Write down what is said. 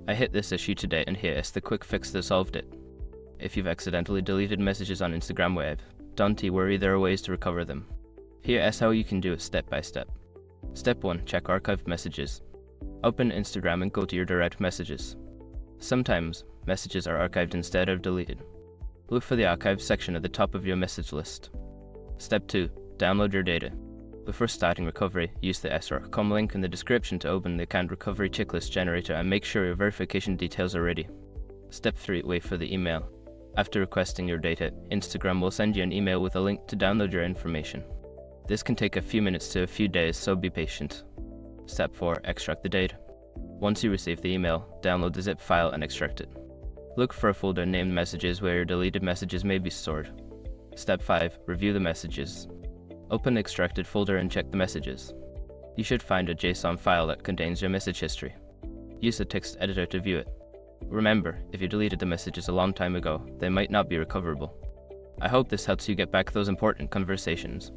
I hit this issue today and here is the quick fix that solved it. If you've accidentally deleted messages on Instagram Web, don't worry, there are ways to recover them. Here is how you can do it step by step. Step 1. Check archived messages. Open Instagram and go to your direct messages. Sometimes, messages are archived instead of deleted. Look for the archive section at the top of your message list. Step 2. Download your data. Before starting recovery, use the sr.com link in the description to open the canned recovery checklist generator and make sure your verification details are ready. Step 3. Wait for the email. After requesting your data, Instagram will send you an email with a link to download your information. This can take a few minutes to a few days, so be patient. Step 4. Extract the data. Once you receive the email, download the zip file and extract it. Look for a folder named Messages where your deleted messages may be stored. Step 5. Review the messages. Open the extracted folder and check the messages. You should find a JSON file that contains your message history. Use the text editor to view it. Remember, if you deleted the messages a long time ago, they might not be recoverable. I hope this helps you get back those important conversations.